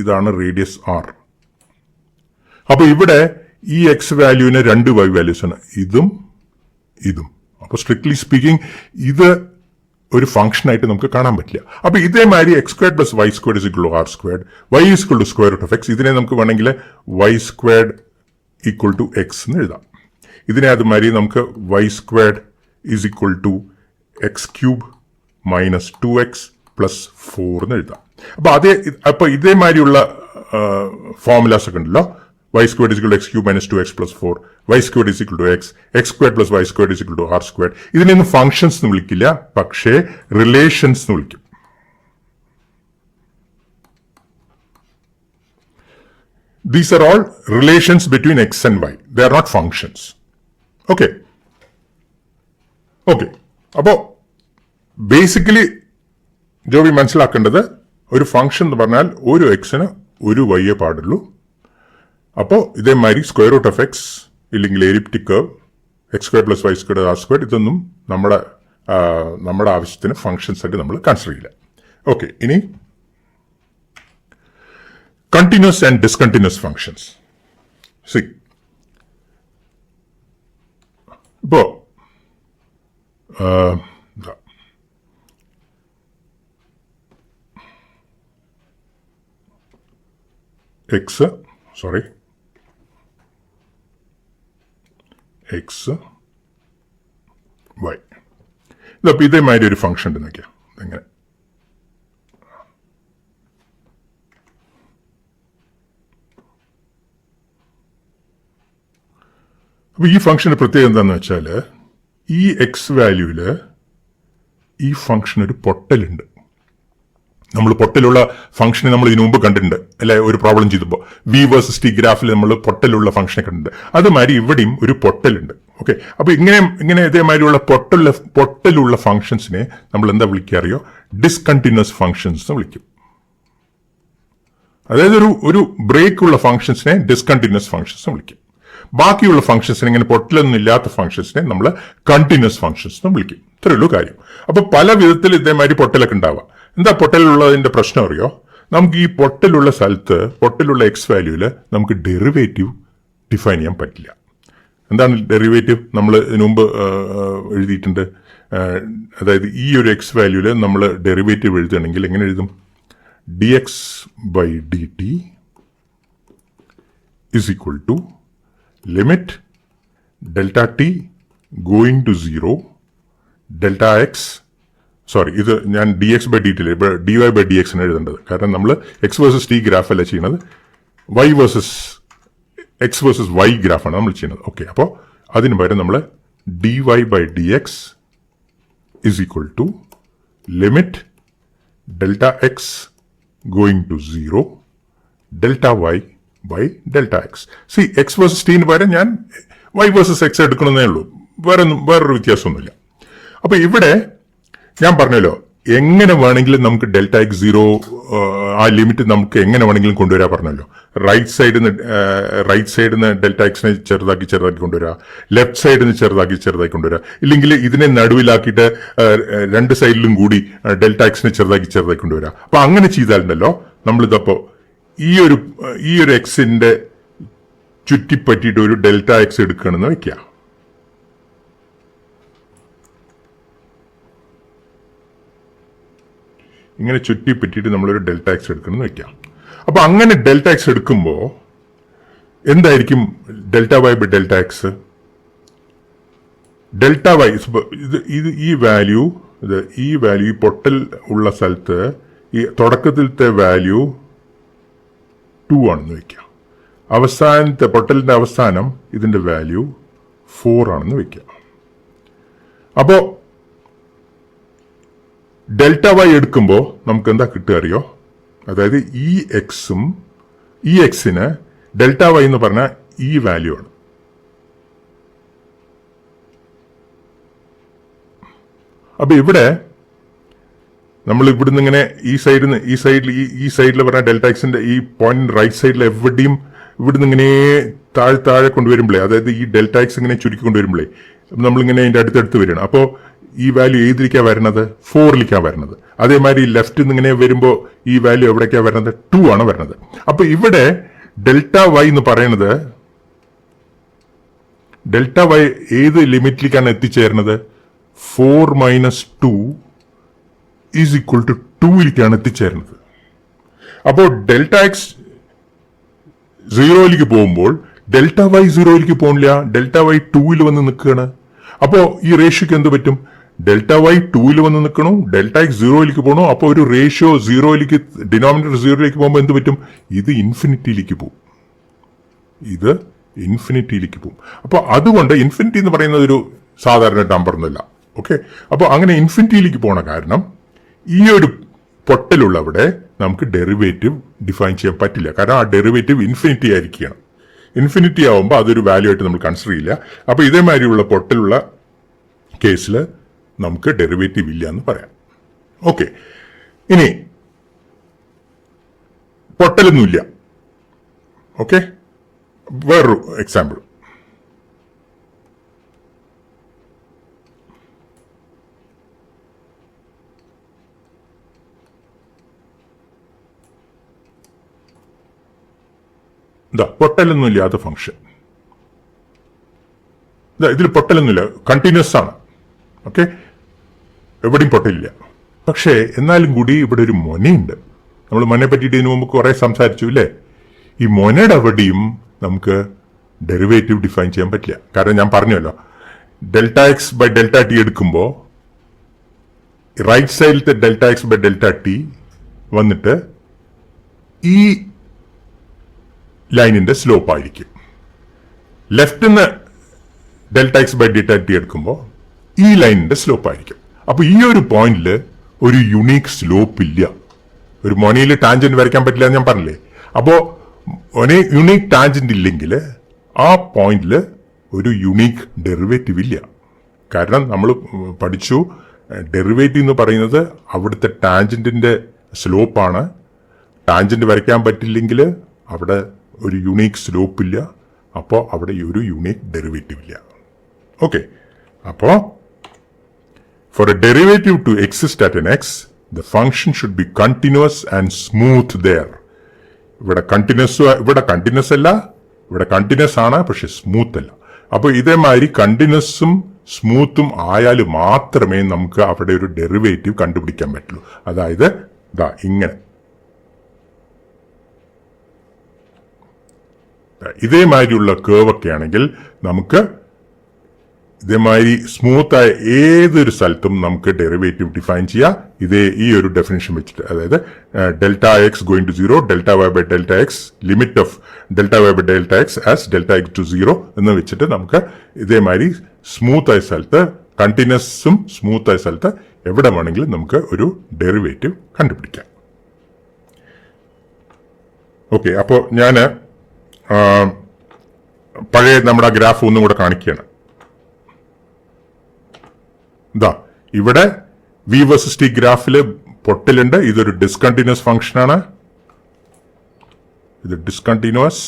ഇതാണ് റേഡിയസ് r. അപ്പോൾ ഇവിടെ ഈ എക്സ് വാല്യൂവിന് 2 വൈ വാല്യൂസ് ആണ്, ഇതും ഇതും. അപ്പോൾ സ്ട്രിക്ട്ലി സ്പീക്കിംഗ് ഇത് ഒരു ഫംഗ്ഷൻ ആയിട്ട് നമുക്ക് കാണാൻ പറ്റില്ല. അപ്പൊ ഇതേമാതിരി x squared plus y squared is equal to r squared, y is equal to square root of x. ഇതിനെ നമുക്ക് വേണമെങ്കിൽ y squared equal to x എന്ന് എഴുതാം. ഇതിനെ അതുമാതിരി നമുക്ക് y squared is equal to x cube minus 2x plus 4 എന്ന് എഴുതാം. അപ്പൊ ഇതേമാതിരിയുള്ള ഫോർമുലാസ് ഒക്കെ ഉണ്ടല്ലോ. y squared is equal to x cube minus 2x plus 4, y squared is equal to x squared plus y squared is equal to r squared. ഇതിനൊന്നും functions എന്ന് വിളിക്കില്ല, പക്ഷേ relations എന്ന് വിളിക്കും. These are all relations between x and y. They are not functions. Okay. അപ്പോ basically Joby മനസ്സിലാക്കേണ്ടത് ഒരു function എന്ന് പറഞ്ഞാൽ ഒരു എക്സിന് ഒരു വൈയെ പാടുള്ളൂ. അപ്പോൾ ഇതേമാതിരി സ്ക്വയർ റൂട്ട് ഓഫ് എക്സ് ഇല്ലെങ്കിൽ elliptic curve x square plus y square r square ഇതൊന്നും നമ്മുടെ ആവശ്യത്തിന് ഫംഗ്ഷൻസ് ആയിട്ട് നമ്മൾ കൺസിഡർ ചെയ്യില്ല. ഓക്കെ, ഇനി continuous and discontinuous functions. C, ഇപ്പോ എക്സ് വൈ ഇതപ്പോൾ ഇതേമാതിരി ഒരു ഫംഗ്ഷൻ ഉണ്ട് നോക്കിയാൽ എങ്ങനെ. അപ്പൊ ഈ ഫംഗ്ഷന്റെ പ്രത്യേകത എന്താണെന്ന് വെച്ചാൽ ഈ എക്സ് വാല്യൂവില് ഈ ഫംഗ്ഷൻ ഒരു പൊട്ടലുണ്ട്. നമ്മൾ പൊട്ടലുള്ള ഫംഗ്ഷനെ നമ്മൾ ഇതിനു മുമ്പ് കണ്ടിട്ടുണ്ട് അല്ലെ, ഒരു പ്രോബ്ലം ചെയ്തപ്പോൾ വി വേഴ്സസ് ടി ഗ്രാഫിൽ നമ്മൾ പൊട്ടലുള്ള ഫംഗ്ഷനെ കണ്ടിട്ടുണ്ട്. അതുമാതിരി ഇവിടെയും ഒരു പൊട്ടലുണ്ട്. ഓക്കെ, അപ്പൊ ഇങ്ങനെ ഇതേമാതിരിയുള്ള പൊട്ടലുള്ള ഫംഗ്ഷൻസിനെ നമ്മൾ എന്താ വിളിക്കുക അറിയോ? ഡിസ്കണ്ടിന്യൂസ് ഫംഗ്ഷൻസ് എന്ന് വിളിക്കും. അതായത് ഒരു ബ്രേക്ക് ഉള്ള ഫംഗ്ഷൻസിനെ ഡിസ്കണ്ടിന്യൂസ് ഫംഗ്ഷൻസ് എന്ന് വിളിക്കും. ബാക്കിയുള്ള ഫംഗ്ഷൻസിനെ, ഇങ്ങനെ പൊട്ടലൊന്നും ഇല്ലാത്ത ഫംഗ്ഷൻസിനെ നമ്മൾ കണ്ടിന്യൂസ് ഫംഗ്ഷൻസ് എന്ന് വിളിക്കും. ഇത്രയുള്ളൂ കാര്യം. അപ്പൊ പല വിധത്തിൽ ഇതേമാതിരി പൊട്ടലൊക്കെ ഉണ്ടാവാം. എന്താ പൊട്ടലുള്ളതിന്റെ പ്രശ്നം അറിയോ? നമുക്ക് ഈ പൊട്ടലുള്ള സ്ഥലത്ത്, പൊട്ടലുള്ള എക്സ് വാല്യൂവില് നമുക്ക് ഡെറിവേറ്റീവ് ഡിഫൈൻ ചെയ്യാൻ പറ്റില്ല. എന്താണ് ഡെറിവേറ്റീവ്? നമ്മൾ ഇതിനു മുമ്പ് എഴുതിയിട്ടുണ്ട്. അതായത് ഈ ഒരു എക്സ് വാല്യൂവില് നമ്മൾ ഡെറിവേറ്റീവ് എഴുതുകയാണെങ്കിൽ എങ്ങനെ എഴുതും? dx by dt is equal to limit delta t going to 0 delta x, sorry, ഇത് ഞാൻ d X by D t d Y by D x ആണ് എഴുതേണ്ടത്. കാരണം നമ്മൾ എക്സ് വേഴ്സസ് ടി ഗ്രാഫ് അല്ല ചെയ്യുന്നത്, Y versus X versus Y ഗ്രാഫാണ് നമ്മൾ ചെയ്യുന്നത്. ഓക്കെ, അപ്പോൾ അതിന് പകരം നമ്മൾ D Y by D X is equal to limit delta X going to 0 delta Y by delta X. See, X versus ടീന് പകരം ഞാൻ വൈ വേഴ്സസ് എക്സ് എടുക്കണമെന്നേ ഉള്ളൂ, വേറൊരു വ്യത്യാസമൊന്നുമില്ല. അപ്പൊ ഇവിടെ ഞാൻ പറഞ്ഞല്ലോ, എങ്ങനെ വേണമെങ്കിലും നമുക്ക് ഡെൽറ്റ എക്സ് 0 ആ ലിമിറ്റ് നമുക്ക് എങ്ങനെ വേണമെങ്കിലും കൊണ്ടുവരാൻ പറഞ്ഞല്ലോ. റൈറ്റ് സൈഡിൽ നിന്ന് ഡെൽറ്റ എക്സിനെ ചെറുതാക്കി കൊണ്ടുവരാം, ലെഫ്റ്റ് സൈഡിൽ നിന്ന് ചെറുതാക്കി കൊണ്ടുവരാം, ഇല്ലെങ്കിൽ ഇതിനെ നടുവിലാക്കിയിട്ട് രണ്ട് സൈഡിലും കൂടി ഡെൽറ്റ എക്സിനെ ചെറുതാക്കി കൊണ്ടുവരാം. അപ്പൊ അങ്ങനെ ചെയ്താലുണ്ടല്ലോ നമ്മളിതപ്പോ ഈ ഒരു എക്സിന്റെ ചുറ്റിപ്പറ്റിയിട്ട് ഒരു ഡെൽറ്റ എക്സ് എടുക്കണമെന്ന് വെക്കാം. ഇങ്ങനെ ചുറ്റിപ്പറ്റിയിട്ട് നമ്മളൊരു ഡെൽറ്റ എക്സ് എടുക്കണമെന്ന് വെക്കാം. അപ്പൊ അങ്ങനെ ഡെൽറ്റ എക്സ് എടുക്കുമ്പോൾ എന്തായിരിക്കും delta Y by delta x? Delta y ഈ വാല്യൂ ഈ പൊട്ടൽ ഉള്ള സ്ഥലത്ത് ഈ തുടക്കത്തിലത്തെ വാല്യൂ 2 ആണെന്ന് വെക്കാം. പൊട്ടലിന്റെ അവസാനം ഇതിന്റെ വാല്യൂ 4 ആണെന്ന് വെക്കാം. അപ്പോ ഡെൽറ്റ വൈ എടുക്കുമ്പോൾ നമുക്ക് എന്താ കിട്ടുക അറിയോ? അതായത് ഈ എക്സിന് ഡെൽറ്റ വൈ എന്ന് പറഞ്ഞാൽ ഈ വാല്യൂ ആണ്. അപ്പൊ ഇവിടെ നമ്മൾ ഇവിടുന്ന് ഇങ്ങനെ ഈ സൈഡിൽ പറഞ്ഞ ഡെൽറ്റ എക്സിന്റെ ഈ പോയിന്റ് റൈറ്റ് സൈഡിൽ എവിടെയും ഇവിടുന്ന് ഇങ്ങനെ താഴെ കൊണ്ടുവരുമ്പോഴേ, അതായത് ഈ ഡെൽറ്റ എക്സ് ഇങ്ങനെ ചുരുക്കി കൊണ്ടുവരുമ്പോഴേ നമ്മളിങ്ങനെ അതിന്റെ അടുത്തടുത്ത് വരികയാണ്. അപ്പോൾ ഈ വാല്യൂ ഏതിലേക്കാണ് വരുന്നത്? 4ലേക്കാണ് വരുന്നത്. അതേമാതിരി ലെഫ്റ്റിൽ നിന്ന് ഇങ്ങനെ വരുമ്പോൾ ഈ വാല്യൂ എവിടേക്കാണ് വരുന്നത്? 2 ആണ് വരുന്നത്. അപ്പൊ ഇവിടെ ഡെൽറ്റ വൈ എന്ന് പറയുന്നത് ഡെൽറ്റ വൈ ഏത് ലിമിറ്റിലേക്കാണ് എത്തിച്ചേരുന്നത്? 4 - 2 ഈസ് ഈക്വൽ ടു 2ലേക്കാണ് എത്തിച്ചേരുന്നത്. അപ്പോൾ ഡെൽറ്റ എക്സ് 0ലേക്ക് പോകുമ്പോൾ ഡെൽറ്റ വൈ 0ലേക്ക് പോകില്ല, ഡെൽറ്റ വൈ 2ൽ വന്ന് നിൽക്കുകയാണ്. അപ്പോൾ ഈ റേഷ്യോക്ക് എന്ത് പറ്റും? ഡെൽറ്റ വൈ 2ൽ വന്ന് നിൽക്കണോ, ഡെൽറ്റ എക്സ് 0ലേക്ക് പോകണോ. അപ്പോൾ ഒരു റേഷ്യോ 0ലേക്ക്, ഡിനോമിനേറ്റർ 0ലേക്ക് പോകുമ്പോൾ എന്ത് പറ്റും? ഇത് ഇൻഫിനിറ്റിയിലേക്ക് പോകും. ഇത് ഇൻഫിനിറ്റിയിലേക്ക് പോകും. അപ്പോൾ അതുകൊണ്ട് ഇൻഫിനിറ്റി എന്ന് പറയുന്നത് ഒരു സാധാരണ നമ്പർ ഒന്നുമില്ല. ഓക്കെ, അപ്പോൾ അങ്ങനെ ഇൻഫിനിറ്റിയിലേക്ക് പോണ കാരണം ഈ ഒരു പൊട്ടലുള്ളവിടെ നമുക്ക് ഡെറിവേറ്റീവ് ഡിഫൈൻ ചെയ്യാൻ പറ്റില്ല. കാരണം ആ ഡെറിവേറ്റീവ് ഇൻഫിനിറ്റി ആയിരിക്കുകയാണ്. ഇൻഫിനിറ്റി ആവുമ്പോൾ അതൊരു വാല്യൂ ആയിട്ട് നമ്മൾ കൺസിഡർ ചെയ്യില്ല. അപ്പോൾ ഇതേമാതിരിയുള്ള പൊട്ടലുള്ള കേസിൽ നമുക്ക് ഡെറിവേറ്റീവ് ഇല്ല എന്ന് പറയാം. ഓക്കെ, ഇനി പൊട്ടലൊന്നുമില്ല. ഓക്കെ, വേറൊരു എക്സാമ്പിൾ. പൊട്ടലൊന്നുമില്ലാത്ത ഫംഗ്ഷൻ. ഇതിൽ പൊട്ടലൊന്നുമില്ല, കണ്ടിന്യൂസ് ആണ്. ഓക്കെ, എവിടെയും പൊട്ടലില്ല. പക്ഷേ എന്നാലും കൂടി ഇവിടെ ഒരു മൊനയുണ്ട്. നമ്മൾ മൊനെ പറ്റിയിട്ട് ഇതിനു മുമ്പ് കുറെ സംസാരിച്ചു അല്ലേ? ഈ മൊനയുടെ അവിടെയും നമുക്ക് ഡെറിവേറ്റീവ് ഡിഫൈൻ ചെയ്യാൻ പറ്റില്ല. കാരണം ഞാൻ പറഞ്ഞല്ലോ, delta X by delta T എടുക്കുമ്പോൾ റൈറ്റ് സൈഡിലത്തെ delta X by delta T വന്നിട്ട് ഈ ലൈനിന്റെ സ്ലോപ്പ് ആയിരിക്കും. ലെഫ്റ്റ് നിന്ന് delta X by delta T എടുക്കുമ്പോൾ ഈ ലൈനിന്റെ സ്ലോപ്പ് ആയിരിക്കും. അപ്പൊ ഈ ഒരു പോയിന്റിൽ ഒരു യുണീക്ക് സ്ലോപ്പ് ഇല്ല. ഒരു മൊനയിൽ ടാൻജന്റ് വരയ്ക്കാൻ പറ്റില്ല എന്ന് ഞാൻ പറഞ്ഞില്ലേ? അപ്പോ യുണീക്ക് ടാൻജന്റ് ഇല്ലെങ്കിൽ ആ പോയിന്റിൽ ഒരു യുണീക്ക് ഡെറിവേറ്റീവ് ഇല്ല. കാരണം നമ്മൾ പഠിച്ചു, ഡെറിവേറ്റീവ് എന്ന് പറയുന്നത് അവിടുത്തെ ടാൻജന്റിന്റെ സ്ലോപ്പാണ്. ടാൻജന്റ് വരയ്ക്കാൻ പറ്റില്ലെങ്കിൽ അവിടെ ഒരു യുണീക്ക് സ്ലോപ്പ് ഇല്ല. അപ്പോൾ അവിടെ ഒരു യുണീക്ക് ഡെറിവേറ്റീവ് ഇല്ല. ഓക്കെ, അപ്പോൾ for a derivative to exist at an x, the function should be continuous and smooth there. ഇവിടെ കണ്ടിന്യൂസ് അല്ല, ഇവിടെ കണ്ടിന്യൂസ് ആണ്, പക്ഷെ സ്മൂത്ത് അല്ല. അപ്പൊ ഇതേമാതിരി കണ്ടിന്യൂസും സ്മൂത്തും ആയാൽ മാത്രമേ നമുക്ക് അവിടെ ഒരു ഡെറിവേറ്റീവ് കണ്ടുപിടിക്കാൻ പറ്റുള്ളൂ. അതായത് ഇങ്ങനെ ഇതേമാതിരിയുള്ള കേവൊക്കെ ആണെങ്കിൽ നമുക്ക് ഇതേമാതിരി സ്മൂത്തായ ഏതൊരു സ്ഥലത്തും നമുക്ക് ഡെറിവേറ്റീവ് ഡിഫൈൻ ചെയ്യാം. ഈ ഒരു ഡെഫിനിഷൻ വെച്ചിട്ട്, അതായത് delta X going to 0, delta Y by delta x, limit of delta Y by delta x as delta x to 0 എന്ന് വെച്ചിട്ട് നമുക്ക് ഇതേമാതിരി സ്മൂത്തായ സ്ഥലത്ത്, കണ്ടിന്യൂസും സ്മൂത്തായ സ്ഥലത്ത് എവിടെ വേണമെങ്കിലും നമുക്ക് ഒരു ഡെറിവേറ്റീവ് കണ്ടുപിടിക്കാം. ഓക്കെ, അപ്പോൾ ഞാൻ പഴയ നമ്മുടെ ഗ്രാഫ് ഒന്നും കൂടെ കാണിക്കുകയാണ്. ഇവിടെ വി വേഴ്സസ് ടി ഗ്രാഫില് പൊട്ടലുണ്ട്. ഇതൊരു ഡിസ്കണ്ടിന്യൂസ് ഫംഗ്ഷനാണ്. ഇത് ഡിസ്കണ്ടിന്യൂസ്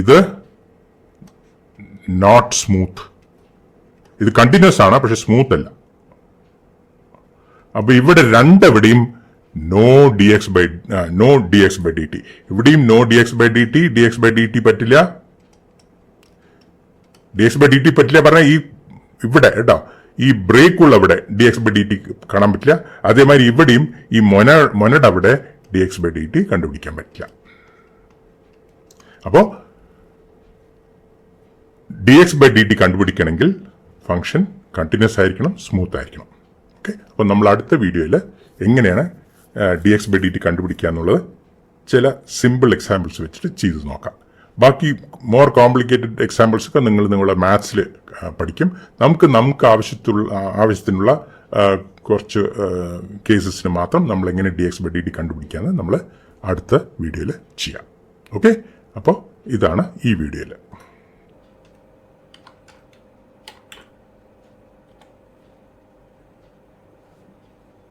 ഇത് നോട്ട് സ്മൂത്ത്. ഇത് കണ്ടിന്യൂസ് ആണ്, പക്ഷെ സ്മൂത്ത് അല്ല. അപ്പൊ ഇവിടെ രണ്ടെവിടെയും no D X by D T. ഇവിടെയും no D X by D T പറ്റില്ല. D X by D T പറ്റില്ല പറഞ്ഞാൽ ഇവിടെ കേട്ടോ, ഈ ബ്രേക്ക് ഉള്ള അവിടെ D X by D T കാണാൻ പറ്റില്ല. അതേമാതിരി ഇവിടെയും ഈ മൊനയുടെ അവിടെ D X by D T കണ്ടുപിടിക്കാൻ പറ്റില്ല. അപ്പോ D X by D T കണ്ടുപിടിക്കണമെങ്കിൽ ഫംഗ്ഷൻ കണ്ടിന്യൂസ് ആയിരിക്കണം, സ്മൂത്ത് ആയിരിക്കണം. ഓക്കെ, അപ്പൊ നമ്മൾ അടുത്ത വീഡിയോയിൽ എങ്ങനെയാണ് D X by D T കണ്ടുപിടിക്കുക എന്നുള്ളത് ചില സിമ്പിൾ എക്സാമ്പിൾസ് വെച്ചിട്ട് ചെയ്ത് നോക്കാം. ബാക്കി മോർ കോംപ്ലിക്കേറ്റഡ് എക്സാമ്പിൾസ് ഒക്കെ നിങ്ങളുടെ മാത്സിൽ പഠിക്കും. നമുക്ക് ആവശ്യത്തിനുള്ള കുറച്ച് കേസസിന് മാത്രം നമ്മൾ എങ്ങനെ D X by D T കണ്ടുപിടിക്കാമെന്ന് നമ്മൾ അടുത്ത വീഡിയോയിൽ ചെയ്യാം. ഓക്കെ, അപ്പോൾ ഇതാണ് ഈ വീഡിയോയിൽ.